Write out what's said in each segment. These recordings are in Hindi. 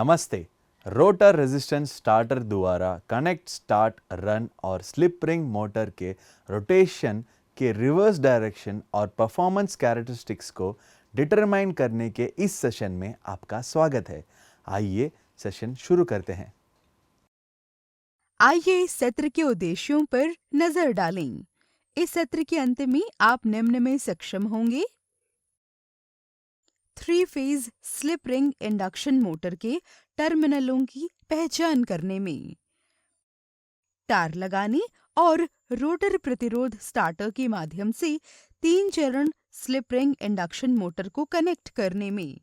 नमस्ते। रोटर रेजिस्टेंस स्टार्टर द्वारा कनेक्ट, स्टार्ट, रन और स्लिप रिंग मोटर के रोटेशन के रिवर्स डायरेक्शन और परफॉर्मेंस कैरेक्टरिस्टिक्स को डिटरमाइन करने के इस सेशन में आपका स्वागत है। आइए सेशन शुरू करते हैं। आइए इस सत्र के उद्देश्यों पर नजर डालें। इस सत्र के अंत में आप निम्न में सक्षम होंगे: 3 phase slip ring induction motor के टर्मिनलों की पहचान करने में, तार लगाने और रोटर प्रतिरोध स्टार्टर के माध्यम से 3 चरण स्लिप रिंग इंडक्शन मोटर को कनेक्ट करने में,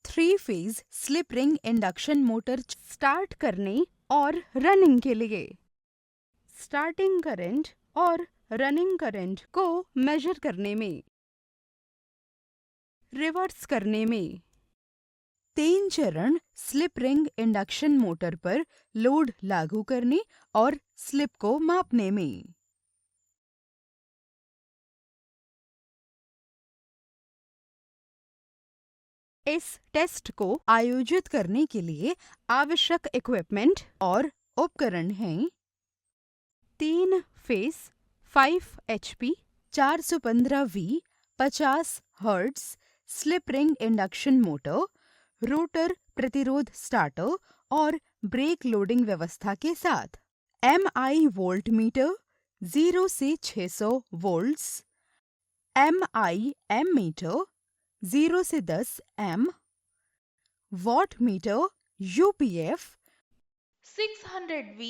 3 phase slip ring induction motor start करने और रनिंग के लिए स्टार्टिंग करंट और रनिंग करंट को मेजर करने में, रिवर्स करने में, 3 चरण स्लिप रिंग इंडक्शन मोटर पर लोड लागू करने और स्लिप को मापने में। इस टेस्ट को आयोजित करने के लिए आवश्यक इक्विपमेंट और उपकरण हैं: 3 face 5 HP 415V 50 hertz slip ring induction motor, rotor प्रतिरोध स्टार्टर और ब्रेक लोडिंग व्यवस्था के साथ, MI वोल्ट मीटर 0 से 600 वोल्ट्स, MI एम मीटर 0 से 10 M, watt meter UPF 600V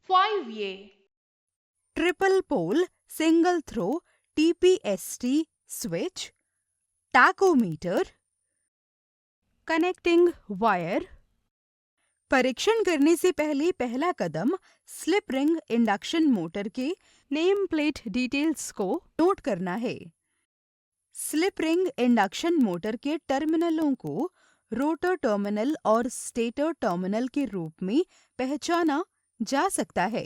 5A, triple pole single throw TPST switch, tachometer, connecting wire. परीक्षण करने से पहले पहला कदम स्लिप रिंग इंडक्शन मोटर के नेम प्लेट डिटेल्स को नोट करना है। स्लिप रिंग इंडक्शन मोटर के टर्मिनलों को रोटर टर्मिनल और स्टेटर टर्मिनल के रूप में पहचाना जा सकता है।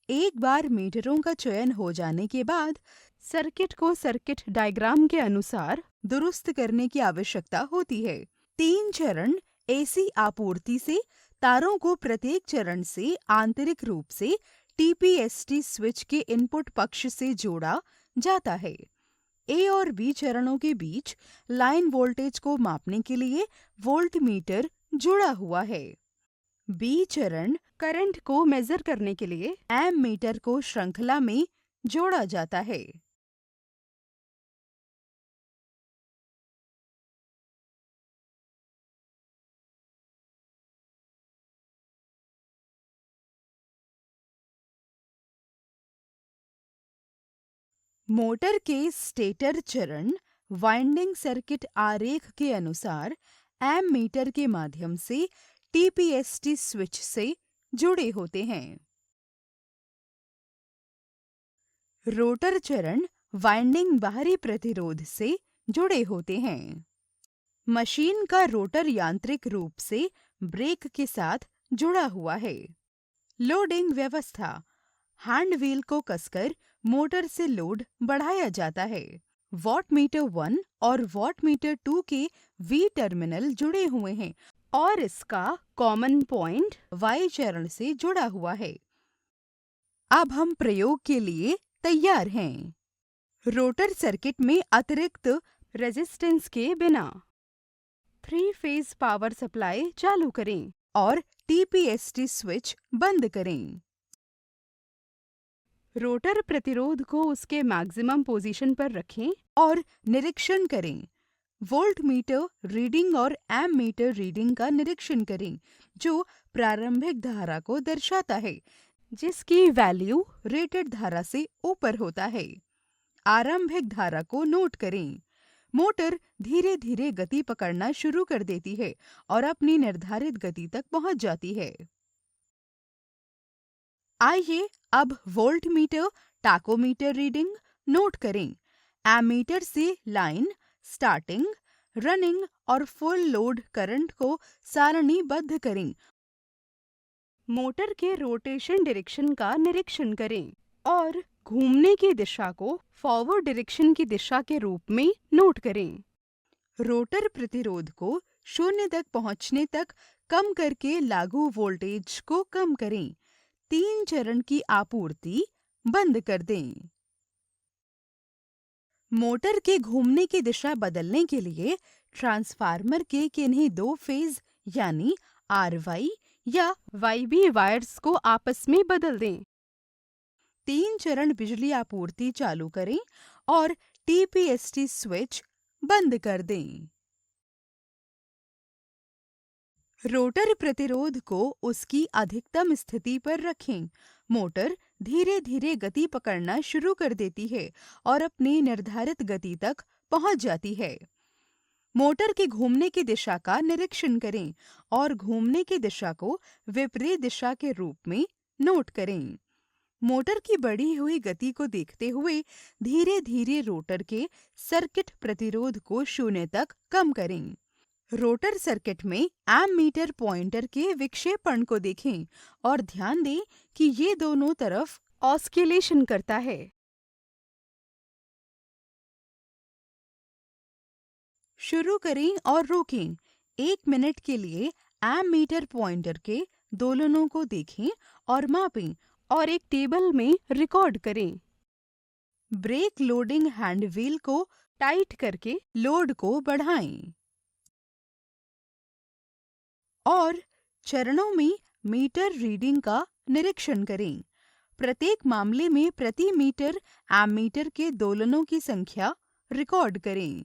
एक बार मीटरों का चयन हो जाने के बाद सर्किट को सर्किट डायग्राम के अनुसार दुरुस्त करने की आवश्यकता होती है। 3 चरण AC आपूर्ति से तारों को प्रत्येक चरण से आंतरिक रूप से TPST स्विच के इनपुट पक्ष से जोड़ा जाता है। A और B चरणों के बीच लाइन वोल्टेज को मापने के लिए वोल्ट मीटर जुड़ा हुआ है। B चरण करंट को मेजर करने के लिए एम मीटर को श्रृंखला में जोड़ा जाता है। मोटर के स्टेटर चरण वाइंडिंग सर्किट आरेख के अनुसार एम मीटर के माध्यम से TPST स्विच से जुड़े होते हैं। रोटर चरण वाइंडिंग बाहरी प्रतिरोध से जुड़े होते हैं। मशीन का रोटर यांत्रिक रूप से ब्रेक के साथ जुड़ा हुआ है। लोडिंग व्यवस्था, हैंड व्हील को कसकर मोटर से लोड बढ़ाया जाता है। वॉट मीटर 1 और वॉट मीटर 2 के V टर्मिनल जुड़े हुए हैं और इसका कॉमन पॉइंट Y चरण से जुड़ा हुआ है। अब हम प्रयोग के लिए तैयार हैं। रोटर सर्किट में अतिरिक्त रेजिस्टेंस के बिना 3 फेज पावर सप्लाई चालू करें और TPST स्विच बंद करें। रोटर प्रतिरोध को उसके मैक्सिमम पोजीशन पर रखें और निरीक्षण करें। वोल्ट मीटर रीडिंग और एम मीटर रीडिंग का निरीक्षण करें, जो प्रारंभिक धारा को दर्शाता है, जिसकी वैल्यू रेटेड धारा से ऊपर होता है। आरंभिक धारा को नोट करें। मोटर धीरे धीरे गति पकड़ना शुरू कर देती है और अपनी निर्धारित गति तक पहुंच जाती है। आइए अब volt meter tachometer reading note करें। एमीटर से लाइन, स्टार्टिंग, रनिंग और फुल लोड करंट को सारणीबद्ध करें। मोटर के रोटेशन डायरेक्शन का निरीक्षण करें और घूमने की दिशा को फॉरवर्ड डायरेक्शन की दिशा के रूप में नोट करें। रोटर प्रतिरोध को शून्य तक पहुंचने तक कम करके लागू वोल्टेज को कम करें। 3 चरण की आपूर्ति बंद कर दें। मोटर के घूमने की दिशा बदलने के लिए ट्रांसफार्मर के किन्हीं 2 फेज यानी RY या YB वायर्स को आपस में बदल दें। 3 चरण बिजली आपूर्ति चालू करें और TPST स्विच बंद कर दें। रोटर प्रतिरोध को उसकी अधिकतम स्थिति पर रखें। मोटर धीरे धीरे गति पकड़ना शुरू कर देती है और अपनी निर्धारित गति तक पहुंच जाती है। मोटर के घूमने की दिशा का निरीक्षण करें और घूमने की दिशा को विपरीत दिशा के रूप में नोट करें। मोटर की बढ़ी हुई गति को देखते हुए धीरे धीरे रोटर के सर्किट प्रतिरोध को 0 तक कम करें। रोटर सर्किट में एमीटर पॉइंटर के विक्षेपण को देखें और ध्यान दें कि ये दोनों तरफ ऑस्किलेशन करता है। शुरू करें और रोकें। 1 मिनट के लिए एमीटर पॉइंटर के दोलनों को देखें और मापें और एक टेबल में रिकॉर्ड करें। ब्रेक लोडिंग हैंड व्हील को टाइट करके लोड को बढ़ाएं और चरणों में मीटर रीडिंग का निरीक्षण करें। प्रत्येक मामले में प्रति मीटर एमीटर के दोलनों की संख्या रिकॉर्ड करें।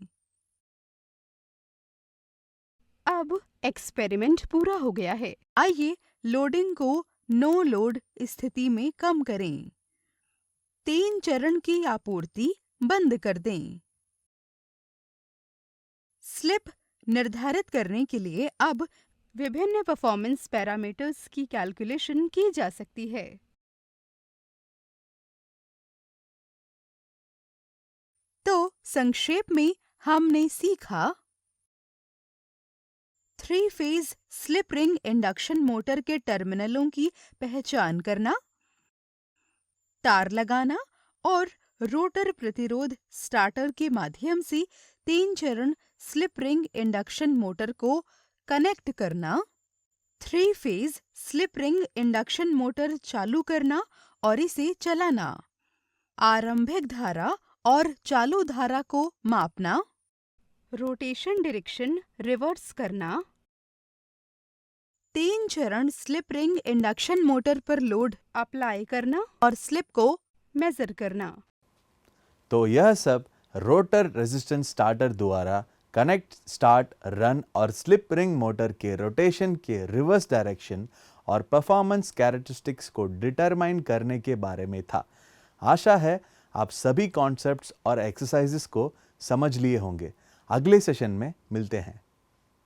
अब एक्सपेरिमेंट पूरा हो गया है। आइए लोडिंग को नो लोड स्थिति में कम करें। 3 चरण की आपूर्ति बंद कर दें। स्लिप निर्धारित करने के लिए अब विभिन्न परफॉर्मेंस पैरामीटर्स की कैलकुलेशन की जा सकती है। तो संक्षेप में हमने सीखा 3 phase slip ring induction motor के टर्मिनलों की पहचान करना, तार लगाना और रोटर प्रतिरोध स्टार्टर के माध्यम से 3 चरण स्लिप रिंग इंडक्शन मोटर को कनेक्ट करना, 3 phase slip ring induction motor चालू करना और इसे चलाना, आरंभिक धारा और चालू धारा को मापना, रोटेशन डायरेक्शन रिवर्स करना, 3 चरण स्लिप रिंग इंडक्शन मोटर पर लोड अप्लाई करना और स्लिप को मेजर करना। तो यह सब रोटर रेजिस्टेंस स्टार्टर द्वारा कनेक्ट, स्टार्ट, रन और स्लिप रिंग मोटर के रोटेशन के रिवर्स डायरेक्शन और परफॉर्मेंस कैरेक्टरिस्टिक्स को डिटरमाइन करने के बारे में था। आशा है आप सभी कॉन्सेप्ट्स और एक्सरसाइजेस को समझ लिए होंगे। अगले सेशन में मिलते हैं।